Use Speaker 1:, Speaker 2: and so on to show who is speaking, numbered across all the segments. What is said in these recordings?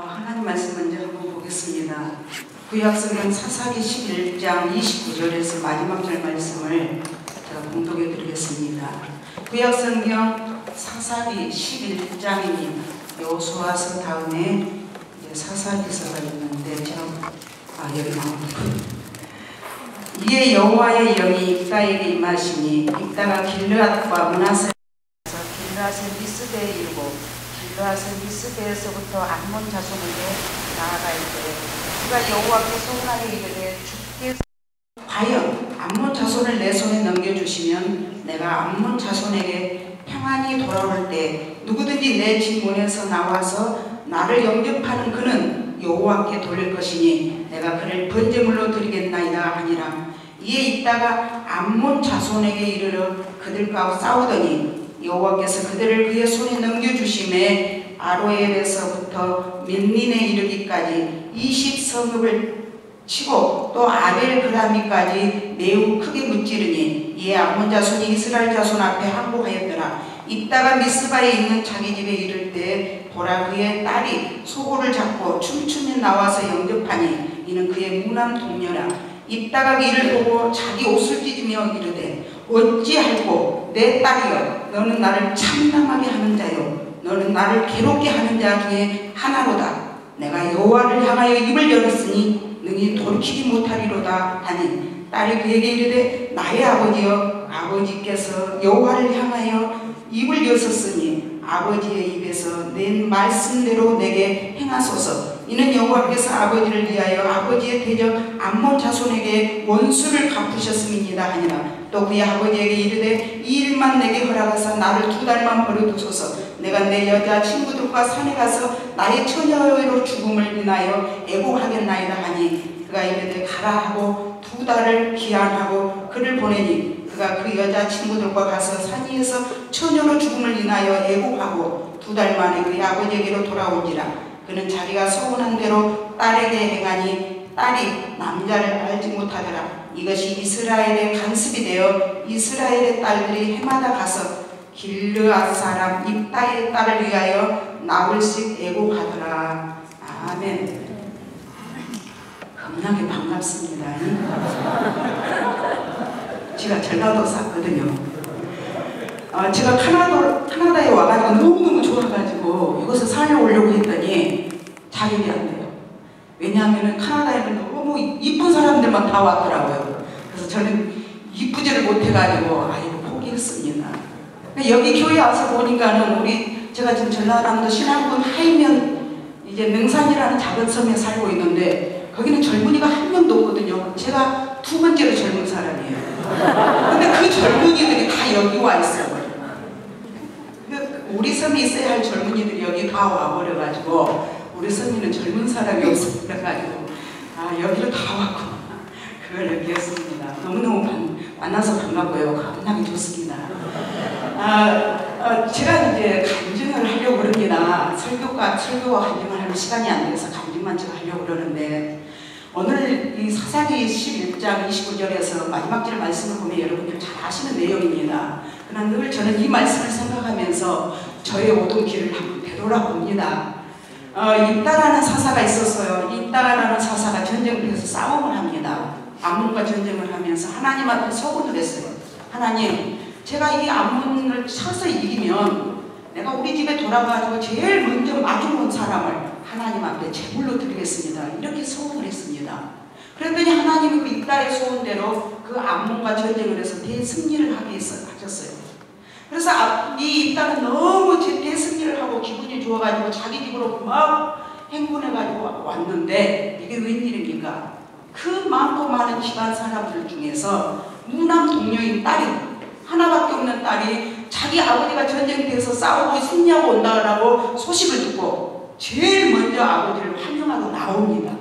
Speaker 1: 하나님 말씀 먼저 한번 보겠습니다. 구약성경 사사기 11장 29절에서 마지막 절 말씀을 제가 봉독해 드리겠습니다. 구약성경 사사기 11장입니다. 여호수아서 다음에 이제 사사기서가 있는데 제가 여기 나옵니다. 이에 여호와의 영이 입다에게 임하시니 입다가 길르앗과 므낫세에서 길르앗의 미스베에 이르고 길르앗의 미스베에서부터 암몬 자손에게 나아가 이르되 그가 여호와께 소원하게 이르되 주께서 과연 암몬 자손을 내 손에 넘겨주시면 내가 암몬 자손에게 평안히 돌아올 때 누구든지 내 진문에서 나와서 나를 영접하는 그는 여호와께 돌릴 것이니 내가 그를 번제물로 드리겠나이다 하니라. 이에 있다가 암몬 자손에게 이르러 그들과 싸우더니 여호와께서 그들을 그의 손에 넘겨주심에 아로엘에서부터 멘린에 이르기까지 20성읍을 치고 또 아벨그라미까지 매우 크게 무찌르니 이에 암몬 자손이 이스라엘 자손 앞에 항복하였더라. 있다가 미스바에 있는 자기 집에 이를 때 보라 그의 딸이 소고를 잡고 춤추며 나와서 영접하니 이는 그의 무남 동료라. 있다가 이를 보고 자기 옷을 찢으며 이르되 어찌할꼬 내 딸이여 너는 나를 참담하게 하는 자요 너는 나를 괴롭게 하는 자 중에 하나로다. 내가 여호와를 향하여 입을 열었으니 능히 돌이키지 못하리로다 하니 딸이 그에게 이르되 나의 아버지여 아버지께서 여호와를 향하여 입을 여셨으니 아버지의 입에서 낸 말씀대로 내게 행하소서. 이는 여호와께서 아버지를 위하여 아버지의 대적 암몬 자손에게 원수를 갚으셨음이니이다 하니라. 또 그의 아버지에게 이르되 이 일만 내게 허락하사 나를 2달만 버려두소서. 내가 내 여자 친구들과 산에 가서 나의 처녀로 죽음을 인하여 애고하겠나이다 하니 그가 이르되 가라 하고 2달을 기한하고 그를 보내니 그가 그 여자 친구들과 가서 산 위에서 처녀로 죽음을 인하여 애고하고 2달 만에 그의 아버지에게로 돌아온지라. 그는 자기가 소원한 대로 딸에게 행하니 딸이 남자를 알지 못하더라. 이것이 이스라엘의 간습이 되어 이스라엘의 딸들이 해마다 가서 길르앗 사람 입다의 딸을 위하여 나흘씩 애고하더라. 아멘. 겁나게 반갑습니다. 제가 전라도 샀거든요. 제가 카나다에 와가지고 너무너무 좋아가지고 이곳에 살려오려고 했더니 자격이 안 돼요. 왜냐하면 카나다에는 너무 이쁜 사람들만 다 왔더라고요. 그래서 저는 이쁘지를 못해가지고 이거 포기했습니다. 여기 교회 와서 보니까는 제가 지금 전라남도 신안군 하이면 이제 능산이라는 작은 섬에 살고 있는데 거기는 젊은이가 한 명도 없거든요. 제가 2번째로 젊은 사람이에요. 근데 그 젊은이들이 다 여기 와 있어요. 우리 섬에 있어야 할 젊은이들이 여기 다 와버려가지고 우리 섬에는 젊은 사람이 없어가지고 여기로 다 왔고 그걸 느꼈습니다. 너무너무 만나서 반갑고요. 겁나게 좋습니다. 제가 이제 간증을 하려고 그럽니다. 설교와 간증을 하는 시간이 안 돼서 간증만 제가 하려고 그러는데 오늘 이 사사기 11장 29절에서 마지막 절 말씀을 보면 여러분들 잘 아시는 내용입니다. 그러나 늘 저는 이 말씀을 생각하면서 저의 오던 길을 한번 되돌아봅니다. 입다라는 사사가 있었어요. 입다라는 사사가 전쟁터에서 싸움을 합니다. 암몬과 전쟁을 하면서 하나님 앞에 서원을 했어요. 하나님, 제가 이 암몬을 쳐서 이기면 내가 우리 집에 돌아가지고 제일 먼저 마주본 사람을 하나님 앞에 제물로 드리겠습니다. 이렇게 소원을 했습니다. 그랬더니 하나님이 그 입다의 소원대로 그 암몬과 전쟁을 해서 대승리를 하게 하셨어요. 그래서 이 입다는 너무 대승리를 하고 기분이 좋아가지고 자기 집으로 막 행군해가지고 왔는데 이게 웬일입니까? 그 많고 많은 집안 사람들 중에서 무남 동료인 딸이 하나밖에 없는 딸이 자기 아버지가 전쟁터에서 싸우고 승리하고 온다고 소식을 듣고 제일 먼저 아버지를 환영하고 나옵니다.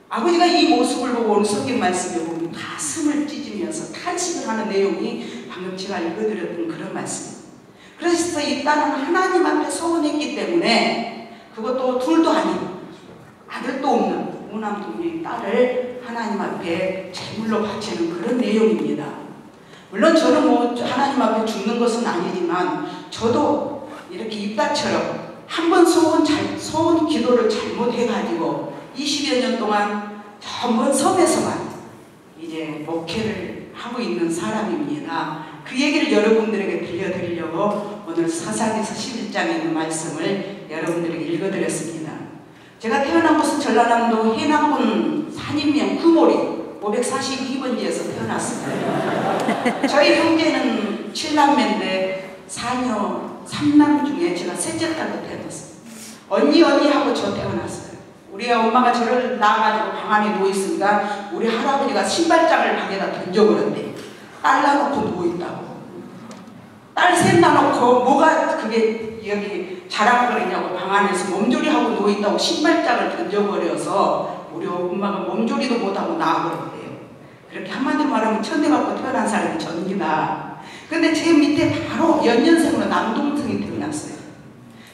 Speaker 1: 아버지가 이 모습을 보고 오늘 성경 말씀에 보면 가슴을 찢으면서 탄식을 하는 내용이 방금 제가 읽어드렸던 그런 말씀. 그래서 이 딸은 하나님 앞에 소원했기 때문에 그것도 둘도 아닌 아들도 없는 무남 동료인 딸을 하나님 앞에 제물로 바치는 그런 내용입니다. 물론 저는 하나님 앞에 죽는 것은 아니지만 저도 이렇게 입다처럼 한 번 소원 기도를 잘못해가지고 20여 년 동안 저 먼 섬에서만 이제 목회를 하고 있는 사람입니다. 그 얘기를 여러분들에게 들려드리려고 오늘 사사기서 11장에 있는 말씀을 여러분들에게 읽어드렸습니다. 제가 태어난 곳은 전라남도 해남군 산인면 구모리 542번지에서 태어났습니다. 저희 형제는 7남매인데 사녀 3남 중에 제가 셋째 딸로 태어났어요. 언니 하고 저 태어났어요. 우리 엄마가 저를 낳아가지고 방 안에 누워있으니까 우리 할아버지가 신발장을 방에다 던져버렸대. 딸 낳아놓고 누워있다고. 딸 셋 낳아놓고 뭐가 그게 여기 자랑거리냐고 방 안에서 몸조리하고 누워있다고 신발장을 던져버려서 우리 엄마가 몸조리도 못하고 나와버렸대요. 그렇게 한마디로 말하면 천대받고 태어난 사람이 접니다. 근데 제 밑에 바로 연년생으로 남동생이 태어났어요.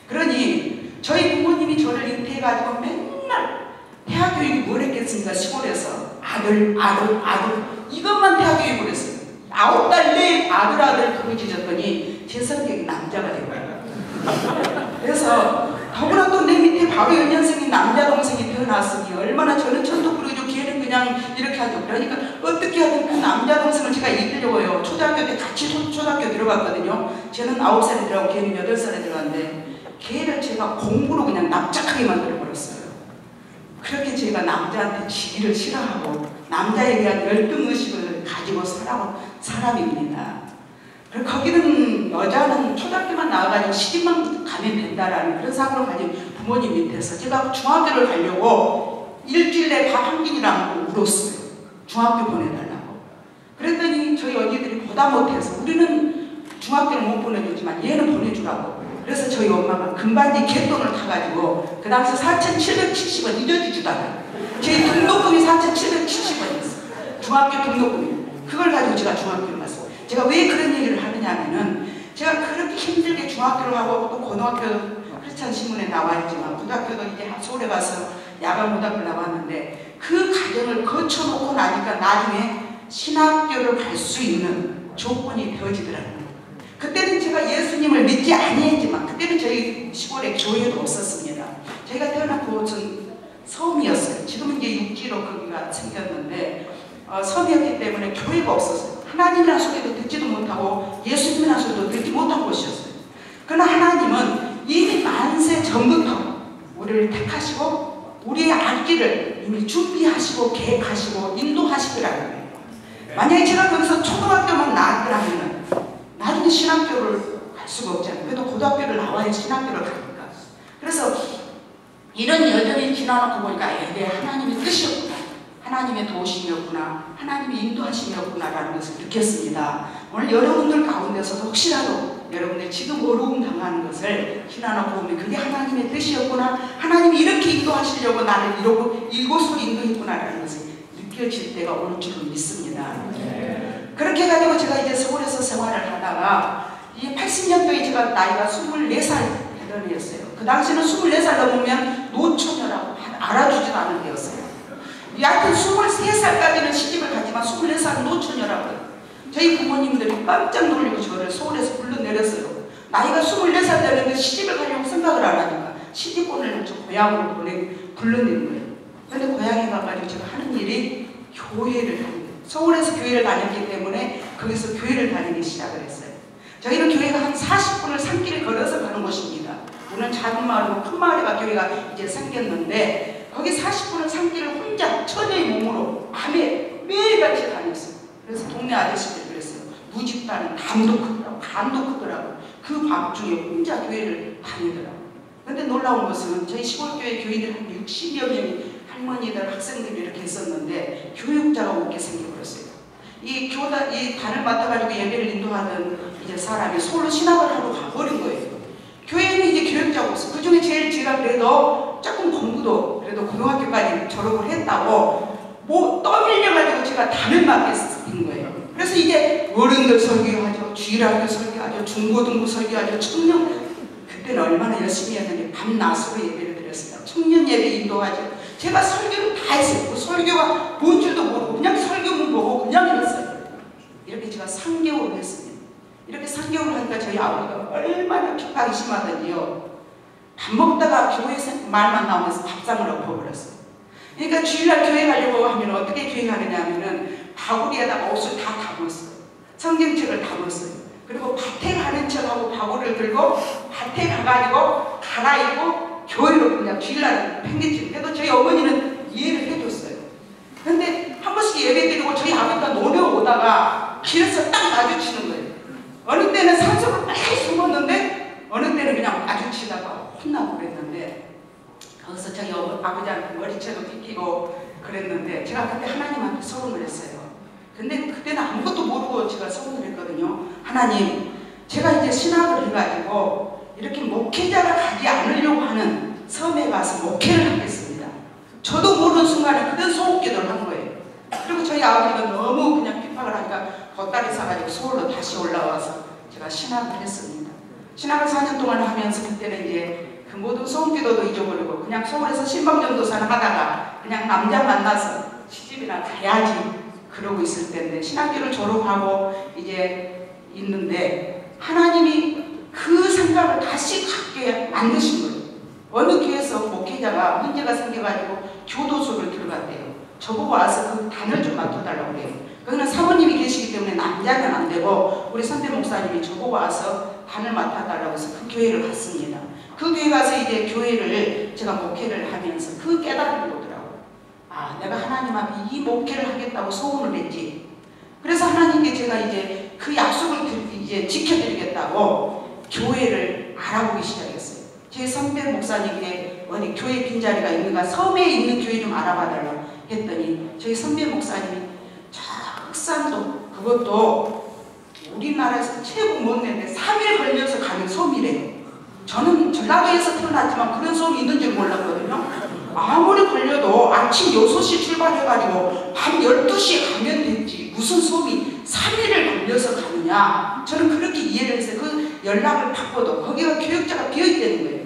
Speaker 1: 그러니 저희 부모님이 저를 잉태해가지고 맨날 태아교육이 뭘 했겠습니까? 시골에서 아들 이것만 태아교육을 했어요. 9달 내에 아들 그거 지졌더니 제 성격이 남자가 되고요. 그래서 더구나 또 내 밑에 바로 연년생인 남자 동생이 태어났으니 얼마나 저는 천도 부르죠. 걔는 그냥 이렇게 하죠. 그러니까 어떻게 하든 그 남자 동생을 제가 이기려고요. 초등학교 때 같이 초등학교 들어갔거든요. 쟤는 9살에 들어가고 걔는 8살에 들어갔는데 걔를 제가 공부로 그냥 납작하게 만들어버렸어요. 그렇게 제가 남자한테 지기를 싫어하고 남자에 대한 열등의식을 가지고 살아온 사람입니다. 그리고 거기는 여자는 초등학교만 나와가지고 시집만 가면 된다라는 그런 사고를 가진 부모님 밑에서 제가 중학교를 가려고 일주일에 밥 한 끼니랑 울었어요. 중학교 보내달라고. 그랬더니 저희 언니들이 보다 못해서 우리는 중학교를 못 보내주지만 얘는 보내주라고. 그래서 저희 엄마가 금반지 갯돈을 타가지고 그 당시 4,770원 잊어지지도 않아요. 제 등록금이 4,770원이었어요. 중학교 등록금이. 그걸 가지고 제가 중학교를 갔어요. 제가 왜 그런 얘기를 하느냐 하면은 제가 그렇게 힘들게 중학교를 하고 또 고등학교도 크리스찬 신문에 나와있지만 고등학교도 이제 서울에 가서 야간 고등학교를 나왔는데 그 과정을 거쳐놓고 나니까 나중에 신학교를 갈 수 있는 조건이 되어지더라고요. 그때는 제가 예수님을 믿지 아니했지만 그때는 저희 시골에 교회도 없었습니다. 저희가 태어난 곳은 섬이었어요. 지금은 이제 육지로 거기가 생겼는데 섬이었기 때문에 교회가 없었어요. 하나님이라는 소리도 듣지도 못하고 예수님이라는 소리도 듣지 못한 곳이었어요. 그러나 하나님은 이미 만세 전부터 우리를 택하시고 우리의 앞길을 이미 준비하시고 계획하시고 인도하시더라는 거예요. 만약에 제가 거기서 초등학교만 나왔더라면 나중에 신학교를 갈 수가 없잖아요. 그래도 고등학교를 나와야 신학교를 가니까. 그래서 이런 여정이 지나놓고 보니까 내 하나님의 뜻이었구나. 하나님의 도우심이었구나. 하나님의 인도하심이었구나라는 것을 느꼈습니다. 오늘 여러분들 가운데서도 혹시라도 여러분들 지금 어려움 당하는 것을 지나놓고 보면 그게 하나님의 뜻이었구나. 하나님이 이렇게 인도하시려고 나를 이곳으로 인도했구나라는 것을 느껴질 때가 올 줄은 믿습니다. 그렇게 해가지고 제가 이제 서울에서 생활을 하다가 이 80년도에 제가 나이가 24살 되던 해였어요. 그 당시는 24살 넘으면 노처녀라고 알아주지도 않은 때였어요. 여하튼 23살까지는 시집을 갔지만 24살은 노처녀라고 해요. 저희 부모님들이 깜짝 놀리고 저를 서울에서 불러내렸어요. 나이가 24살 되는데 시집을 가려고 생각을 안 하니까 시집본을 저 고향으로 불러내는 거예요. 그런데 고향에 가가지고 제가 하는 일이 교회를 다니는 거예요. 서울에서 교회를 다녔기 때문에 거기서 교회를 다니기 시작을 했어요. 저희는 교회가 한 40분을 산길을 걸어서 가는 곳입니다. 오늘 작은 마을이고 큰 마을에 교회가 이제 생겼는데 거기 40분을 산길을 혼자 처녀의 몸으로 밤에 매일같이 다녔어요. 그래서 동네 아저씨들이 그랬어요. 무집단은 담도 크더라고. 그 밤중에 혼자 교회를 다니더라고. 그런데 놀라운 것은 저희 시골교회 교인들 한 60여 명이 할머니들, 학생들이 이렇게 있었는데 교육자가 없게 생겨버렸어요. 이 단을 맡아가지고 예배를 인도하던 이제 사람이 서울로 신학을 하러 가버린 거예요. 교회에는 이제 교육자가 없어요. 그 중에 제일 제가 그래도 조금 공부도 그래도 고등학교까지 졸업을 했다고 뭐 떠밀려가지고 제가 단을 맡게 된 거예요. 그래서 이제 어른들 설교하죠. 주일학교 설교하죠. 중고등부 설교하죠. 청년 그때는 얼마나 열심히 했는데 밤낮으로 예배를 드렸습니다. 청년 예배 인도하죠. 제가 설교를 다 했어요. 그 설교가 뭔 줄도 모르고 그냥 설교문 보고 그냥 했어요. 이렇게 제가 3개월을 했습니다. 이렇게 3개월을 하니까 저희 아버지가 얼마나 핍박이 심하더니요. 밥 먹다가 교회에서 말만 나오면서 밥상을 엎어버렸어요. 그러니까 주일날 교회 가려고 하면 어떻게 교회 가느냐 하면은 바구리에다가 옷을 다 담았어요. 성경책을 담았어요. 그리고 밭에 가는 척하고 바구리를 들고 밭에 가가지고 갈아입고 교회로 그냥 주일날 팽개치고. 그래도 저희 어머니는 이해를 해줬어요. 근데 한 번씩 예배 드리고 저희 아버지가 노려오다가 길에서 딱 마주치는 거예요. 어느 때는 산속을 빨리 숨었는데 어느 때는 그냥 마주치다가 혼나고 그랬는데, 거기서 저희 아버지한테 머리채도 빗기고 그랬는데 제가 그때 하나님한테 서운을 했어요. 근데 그때는 아무것도 모르고 제가 서운을 했거든요. 하나님, 제가 이제 신학을 해가지고 이렇게 목회자가 가지 않으려고 하는 섬에 가서 목회를 하겠습니다. 저도 모르는 순간에 그런 소옥기도를 한 거예요. 그리고 저희 아버지가 너무 그냥 핍박을 하니까 겉다리 사가지고 서울로 다시 올라와서 제가 신학을 했습니다. 신학을 4년 동안 하면서 그때는 이제 그 모든 소음기도도 잊어버리고 그냥 서울에서 신방전도사를 하다가 그냥 남자 만나서 시집이나 가야지 그러고 있을 때인데, 신학교를 졸업하고 이제 있는데 하나님이 그 생각을 다시 갖게 만드신 거예요. 어느 교회에서 목회자가 문제가 생겨가지고 교도소를 들어갔대요. 저보고 와서 그 단을 좀 맡아달라고 그래요. 거기는 사모님이 계시기 때문에 남자는 안 되고 우리 선배 목사님이 저보고 와서 단을 맡아달라고 해서 그 교회를 갔습니다. 그 교회 가서 이제 교회를 제가 목회를 하면서 그 깨달음이 오더라고요. 아, 내가 하나님 앞에 이 목회를 하겠다고 소원을 했지. 그래서 하나님께 제가 이제 그 약속을 이제 지켜드리겠다고 교회를 알아보기 시작했어요. 제 선배 목사님께 어디 교회 빈자리가 있는가, 섬에 있는 교회 좀 알아봐달라고 했더니 저희 선배 목사님이 저 흑산도, 그것도 우리나라에서 최고 먼데인데 3일 걸려서 가는 섬이래요. 저는 전라도에서 태어났지만 그런 섬이 있는 줄 몰랐거든요. 아무리 걸려도 아침 6시 출발해가지고 밤 12시에 가면 됐지 무슨 섬이 3일을 걸려서 가느냐. 저는 그렇게 이해를 했어요. 그 연락을 받고도 거기가 교역자가 비어있다는 거예요.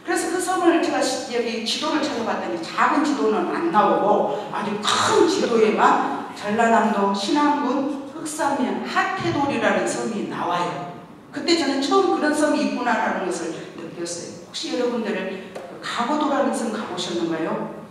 Speaker 1: 그래서 그 섬을 제가 여기 지도를 찾아봤더니 작은 지도는 안 나오고 아주 큰 지도에만 전라남도 신안군 흑산면 하태돌이라는 섬이 나와요. 그때 저는 처음 그런 섬이 있구나라는 것을 느꼈어요. 혹시 여러분들은 가고도라는 섬 가보셨는가요?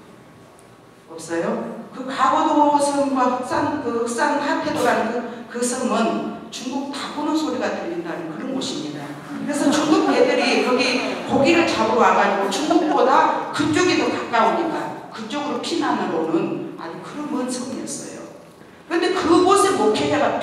Speaker 1: 없어요? 그 가고도 섬과 흑산 하태도라는 그 섬은 중국 다구는 소리가 들린다는 그런 곳입니다. 그래서 중국 애들이 거기 고기를 잡으러 와가지고 중국보다 그쪽이 더 가까우니까 그쪽으로 피난을 오는 아주 그런 먼 섬이었어요. 그런데 그곳에 목회자가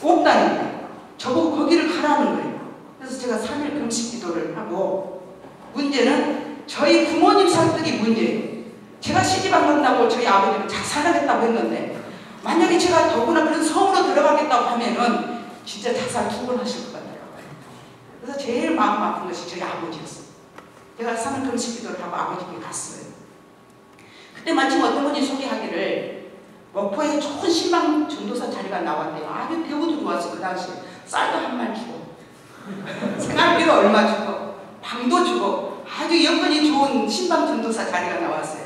Speaker 1: 없다는 거예요. 저보고 거기를 가라는 거예요. 그래서 제가 3일 금식 기도를 하고, 문제는 저희 부모님 설득이 문제예요. 제가 시집 안 간다고 저희 아버지는 자살을 했다고 했는데, 만약에 제가 더구나 그런 섬으로 들어가겠다고 하면은 진짜 자살 2번 하실 것 같더라고요. 그래서 제일 마음 아픈 것이 저희 아버지였어요. 제가 3일 금식 기도를 하고 아버지께 갔어요. 그때 마침 어떤 분이 소개하기를 목포에 좋은 신방 전도사 자리가 나왔대요. 아주 배우도 좋았어. 그 당시에 쌀도 한 말 주고 생활비도 얼마 주고 방도 주고 아주 여건이 좋은 신방 전도사 자리가 나왔어요.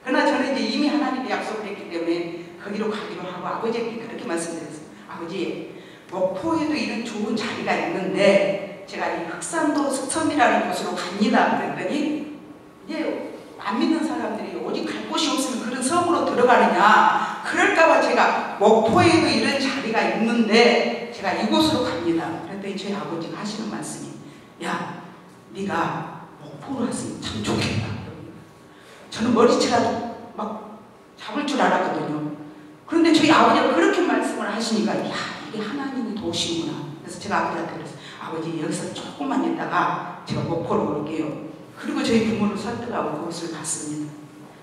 Speaker 1: 그러나 저는 이제 이미 하나님께 약속을 했기 때문에 거기로 가기로 하고 아버지께 그렇게 말씀드렸어요. 아버지, 목포에도 이런 좋은 자리가 있는데 제가 이 흑산도 섬이라는 곳으로 갑니다. 그랬더니 이제 안 믿는 사람들이 오직 갈 곳이 없으면 그런 섬으로 들어가느냐, 그럴까봐 제가 목포에도 이런 자리가 있는데 제가 이곳으로 갑니다. 그랬더니 저희 아버지가 하시는 말씀이, 야, 네가 목포로 왔으면 참 좋겠다. 저는 머리채라도 막 잡을 줄 알았거든요. 그런데 저희 아버지가 그렇게 말씀을 하시니까, 야, 이게 하나님이 도우시구나. 그래서 제가 아버지한테 그랬어요. 아버지, 여기서 조금만 있다가 제가 목포로 올게요. 그리고 저희 부모를 설득하고 그곳을 갔습니다.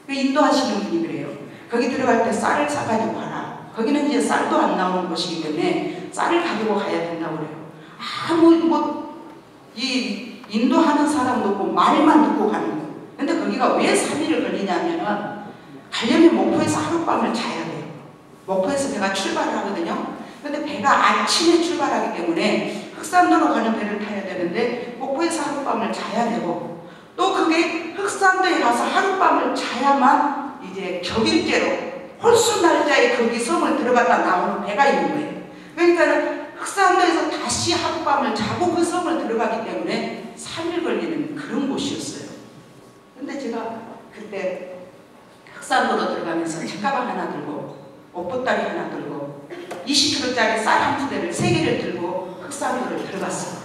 Speaker 1: 인도하시는 분이 그래요. 거기 들어갈 때 쌀을 싸가지고 가라. 거기는 이제 쌀도 안 나오는 곳이기 때문에 쌀을 가지고 가야 된다고 그래요. 이 인도하는 사람도 없고 말만 듣고 가는 거예요. 근데 거기가 왜 3일을 걸리냐면은 가려면 목포에서 하룻밤을 자야 돼요. 목포에서 배가 출발을 하거든요. 근데 배가 아침에 출발하기 때문에 흑산도로 가는 배를 타야 되는데 목포에서 하룻밤을 자야 되고, 또 그게 흑산도에 가서 하룻밤을 자야만 이제 격일제로 홀수날짜에 거기 섬을 들어갔다 나오는 배가 있는 거예요. 그러니까 흑산도에서 다시 하룻밤을 자고 그 섬을 들어가기 때문에 3일 걸리는 그런 곳이었어요. 흑산도로 들어가면서 책가방 하나 들고 옷보따리 하나 들고 20kg짜리 쌀 한 푸대를 3개를 들고 흑산도를 들어갔어요.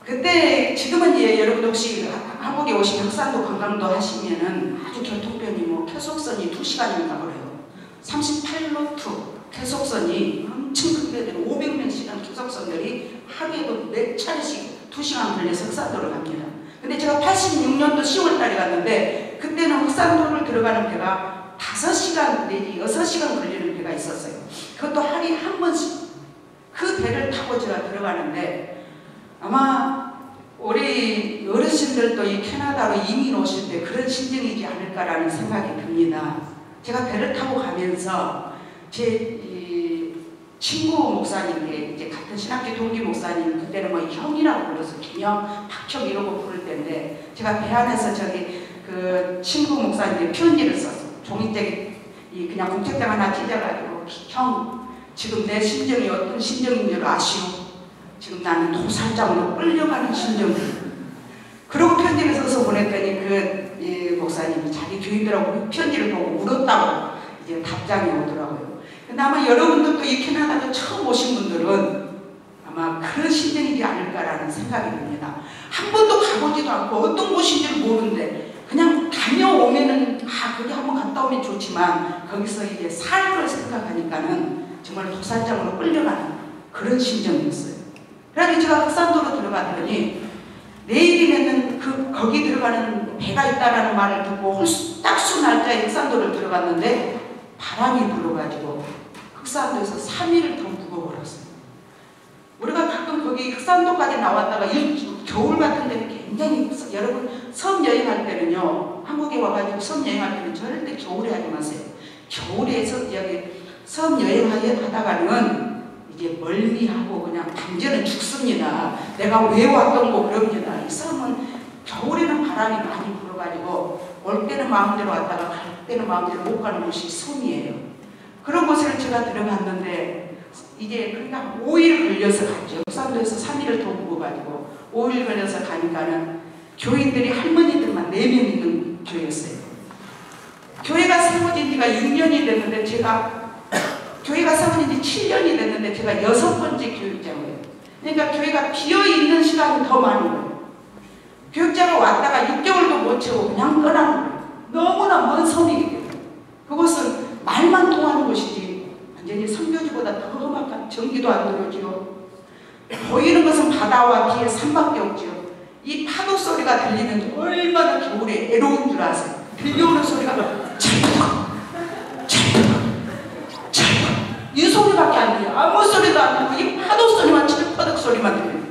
Speaker 1: 그때 지금은 여러분 혹시 한국에 오시면 흑산도 관광도 하시면은 아주 교통편이 뭐 쾌속선이 2시간인가 그래요. 38루트 쾌속선이 엄청 큰데 500명 씩은 쾌속선들이 하루에도 4차례씩 2시간 걸려서 흑산도를 갑니다. 근데 제가 86년도 10월달에 갔는데 그때는 흑산도를 들어가는 배가 5시간 내지 6시간 걸리는 배가 있었어요. 그것도 하루에 한 번씩 그 배를 타고 제가 들어가는데 아마 우리 어르신들도 이 캐나다로 이민 오실 때 그런 심정이지 않을까라는 생각이 듭니다. 제가 배를 타고 가면서 제 친구 목사님께 이제 같은 신학교 동기 목사님 그때는 뭐 형이라고 불러서 김형, 박형 이러고 부를 때인데 제가 배 안에서 저기 그 친구 목사님께 편지를 썼어. 종이책에 그냥 공책장 하나 찢어가지고 형 지금 내 심정이 어떤 심정인 줄 아시오? 지금 나는 도살장으로 끌려가는 심정이에요. 그러고 편지를 써서 보냈더니 그 목사님이 자기 교인들하고 편지를 보고 울었다고 이제 답장이 오더라고요. 근데 아마 여러분들도 이 캐나다도 처음 오신 분들은 아마 그런 심정이지 않을까라는 생각이 듭니다. 한 번도 가보지도 않고 어떤 곳인지를 모르는데 그냥 다녀오면은 거기 한번 갔다 오면 좋지만 거기서 이제 삶을 생각하니까는 정말 도살장으로 끌려가는 그런 심정이었어요. 그래서 제가 흑산도로 들어갔더니 내일이면은 거기 들어가는 배가 있다라는 말을 듣고 딱수 날짜에 흑산도를 들어갔는데 바람이 불어가지고 흑산도에서 3일을 더 묵어버렸어요. 우리가 가끔 거기 흑산도까지 나왔다가 겨울 같은 데는 굉장히 여러분 섬 여행할 때는요 한국에 와가지고 섬 여행할 때는 절대 겨울에 하지 마세요. 겨울에서 여기 섬 여행하다가는 이제 멀미하고 그냥 완전히 죽습니다. 내가 왜 왔던 거 그럽니다. 이 섬은 겨울에는 바람이 많이 불어가지고 올 때는 마음대로 왔다가 갈 때는 마음대로 못 가는 곳이 섬이에요. 그런 곳을 제가 들어갔는데 이제 그러니까 5일 걸려서 갔죠. 흑산도에서 3일을 더 묵어가지고 5일 걸려서 가니까는 교인들이 할머니들만 4명 있는 교회였어요. 교회가 세워진 지가 6년이 됐는데 교회가 세워진 지 7년이 됐는데 제가 6번째 교육장이에요. 그러니까 교회가 비어있는 시간이 더 많은 거예요. 교육자가 왔다가 6개월도 못 채우고 그냥 떠나는 거예요. 너무나 먼 섬이기 때문에. 그곳은 말만 통하는 곳이지 완전히 선교지보다 더 험악한 전기도 안 들어오지요. 보이는 것은 바다와 뒤에 산밖에 없지요. 이 파도 소리가 들리면 얼마나 겨울에 애로운 줄 아세요. 들려오는 소리가 찰떡 이 소리밖에 안 들려요. 아무 소리도 안 들리고 이 파도 소리만 찰떡 소리만 들려요.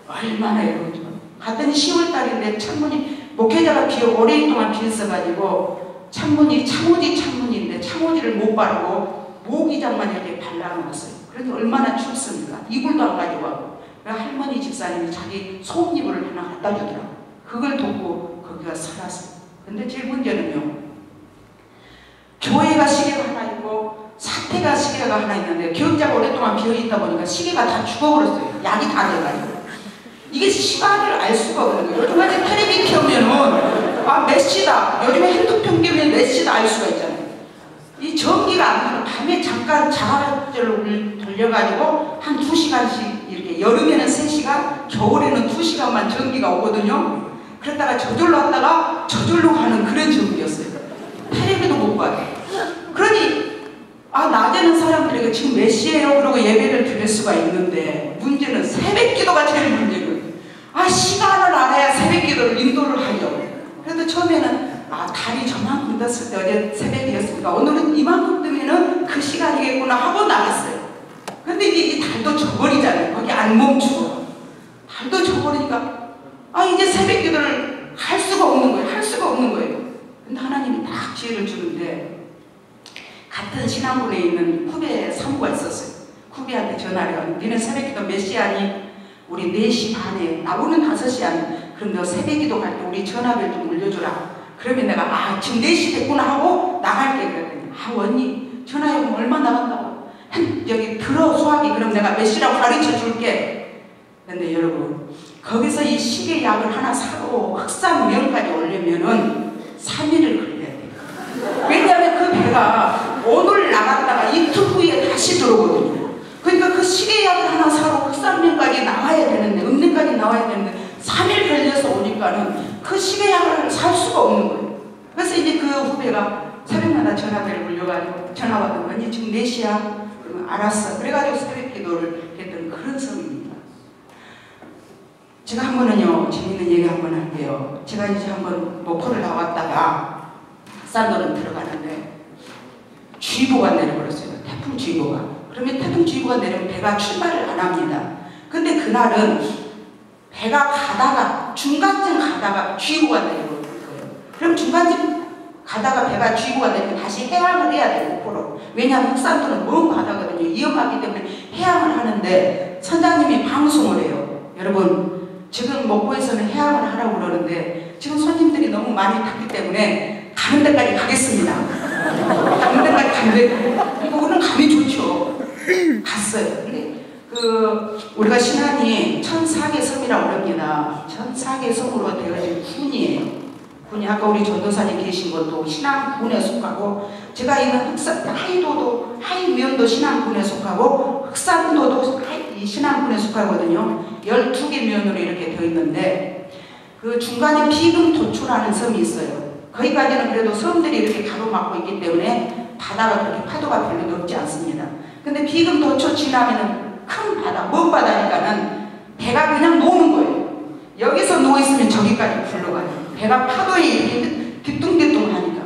Speaker 1: 얼마나 애로운지. 갔더니 10월달인데 창문이 목회자가 오랜 동안 비었어가지고 창문이 창호지인데 창호지를 못 바르고 모기장만 이렇게 발라놓았어요. 그래도 얼마나 춥습니까? 이불도 안 가지고 와고. 할머니 집사님이 자기 소음이불을 하나 갖다 주더라고요. 그걸 돕고 거기가 살았어요. 근데 제일 문제는요. 교회가 시계가 하나 있고 사태가 시계가 하나 있는데 교육자가 오랫동안 비어있다 보니까 시계가 다 죽어버렸어요. 약이 다 돼가지고. 이게 시간을 알 수가 없거든요. 요즘 같은 텔레비 켜면은 몇 시다. 요즘에 핸드폰 켜면 몇 시다 알 수가 있잖아요. 이 전기가 안 나요. 밤에 잠깐 자가발전을 돌려가지고 한 2시간씩 이렇게 여름에는 3시간, 겨울에는 2시간만 전기가 오거든요. 그랬다가 저절로 왔다가 저절로 가는 그런 전기였어요. 텔레비도 못 봐요. 그러니 낮에는 사람들에게 지금 몇 시예요? 그러고 예배를 드릴 수가 있는데 문제는 새벽기도가 제일 문제거든요. 시간을 알아야 새벽기도를 인도를 하죠. 그래도 처음에는 달이 저만큼 떴을 때 어제 새벽이었으니까 오늘은 이만큼 뜨면은 그 시간이겠구나 하고 나갔어요. 근데 이제 이 달도 져버리잖아요. 거기 안 멈추고. 달도 져버리니까 이제 새벽기도를 할 수가 없는 거예요. 근데 하나님이 딱 지혜를 주는데 같은 신앙군에 있는 후배 사무가 있었어요. 후배한테 전화를 해요. 니네 새벽기도 몇 시 하니? 우리 4시 반에 나오는 5시 하니? 그럼 너 새벽기도 갈 때 우리 전화벨 좀 울려주라. 그러면 내가 지금 4시 됐구나 하고 나갈게. 그랬더니 언니 전화요금 얼마 나간다고? 여기 들어 수학이 그럼 내가 몇 시라고 가르쳐 줄게. 근데 여러분 거기서 이 시계 약을 하나 사고 흑산명까지 오려면은 3일을 걸려야 돼요. 보니까는 그 시계약을 살 수가 없는 거예요. 그래서 이제 그 후배가 새벽마다 전화를 불려가지고 전화 받으면 언니 지금 4시야? 그러면 알았어. 그래가지고 새벽 기도를 했던 그런 섬입니다. 제가 한 번은요, 재밌는 얘기 한 번 할게요. 제가 이제 한번 목포를 나왔다가 흑산도로 들어가는데 주의보가 내려버렸어요. 태풍주의보가. 그러면 태풍주의보가 내리면 배가 출발을 안 합니다. 근데 그날은 배가 가다가 중간쯤 가다가 주의보가 내려버린 거예요. 그럼 중간쯤 가다가 배가 주의보가 내리면 다시 해양을 해야 돼요. 목포로. 왜냐하면 흑산도는 먼 바다거든요. 위험하기 때문에 해양을 하는데 선장님이 방송을 해요. 여러분 지금 목포에서는 해양을 하라고 그러는데 지금 손님들이 너무 많이 탔기 때문에 가는 데까지 가겠습니다. 가는 데까지 가는데 우리는 감이 좋죠. 갔어요. 근데 우리가 신안이 1004개 섬이라고 그럽니다. 1004개 섬으로 되어진 군이에요. 군이 아까 우리 전도사님 계신 것도 신안군에 속하고 제가 있는 하이도도 하이면도 신안군에 속하고 흑산도도 신안군에 속하거든요. 12개 면으로 이렇게 되어 있는데 그 중간에 비금도초라는 섬이 있어요. 거기까지는 그래도 섬들이 이렇게 가로막고 있기 때문에 바다가 그렇게 파도가 별로 높지 않습니다. 근데 비금도초 지나면은 큰 바다, 먼 바다니까는 배가 그냥 노는 거예요. 여기서 누워있으면 저기까지 굴러가요. 배가 파도에 이렇게 뒤뚱뒤뚱 하니까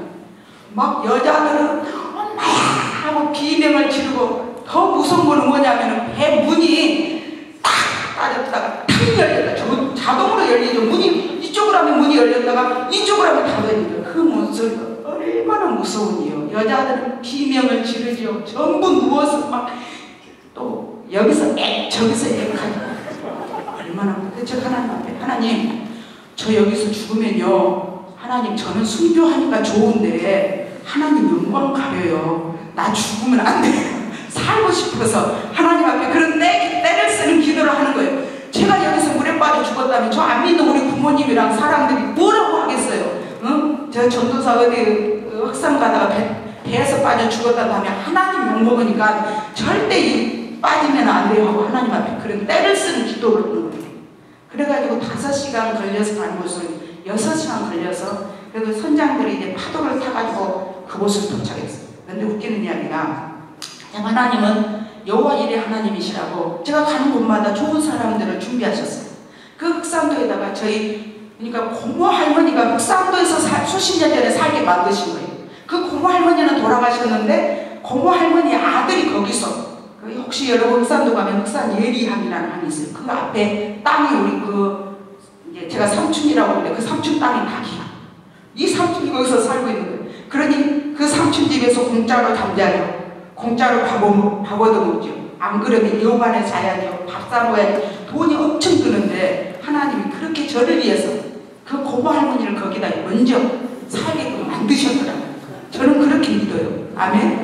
Speaker 1: 막 여자들은 엄마 하고 비명을 지르고 더 무서운 거는 뭐냐면은 배 문이 딱 빠졌다가 탁 열렸다. 저 자동으로 열리죠. 문이 이쪽으로 하면 문이 열렸다가 이쪽으로 하면 닫아집니다. 그 모습이 얼마나 무서운지요. 여자들은 비명을 지르죠. 전부 누워서 막 또 여기서 저기서 하죠. 얼마나 대체 하나님 앞에 하나님 저 여기서 죽으면요 하나님 저는 순교하니까 좋은데 하나님 영광 가려요. 나 죽으면 안 돼요. 살고 싶어서 하나님 앞에 그런 때를 쓰는 기도를 하는 거예요. 제가 여기서 물에 빠져 죽었다면 저 안 믿는 우리 부모님이랑 사람들이 뭐라고 하겠어요? 응? 저 전도사 어디 흑산 가다가 배에서 빠져 죽었다고 하면 하나님 욕먹으니까 절대 빠지면 안 돼요 하고 하나님 앞에 그런 때를 쓰는 기도를 하는 거예요. 그래가지고 5시간 걸려서 가는 곳을 6시간 걸려서 그래도 선장들이 이제 파도를 타가지고 그곳을 도착했어요. 그런데 웃기는 이야기가 하나님은 여호와 일의 하나님이시라고 제가 가는 곳마다 좋은 사람들을 준비하셨어요. 그 흑산도에다가 그러니까 고모 할머니가 흑산도에서 수십 년 전에 살게 만드신 거예요. 그 고모 할머니는 돌아가셨는데 고모 할머니 아들이 거기서 혹시 여러분 흑산도 가면 흑산 예리함이라는 함이 있어요. 그 앞에 땅이 우리 이제 제가 삼촌이라고 하는데 그 삼촌 땅이 닭이야. 이 삼촌이 거기서 살고 있는 거예요. 그러니 그 삼촌 집에서 공짜로 잠자요. 공짜로 밥 얻어먹죠. 안 그러면 여관에 자야죠. 밥 사 먹어야지. 돈이 엄청 드는데 하나님이 그렇게 저를 위해서 그 고모 할머니를 거기다 먼저 살게끔 만드셨더라고요. 저는 그렇게 믿어요. 아멘.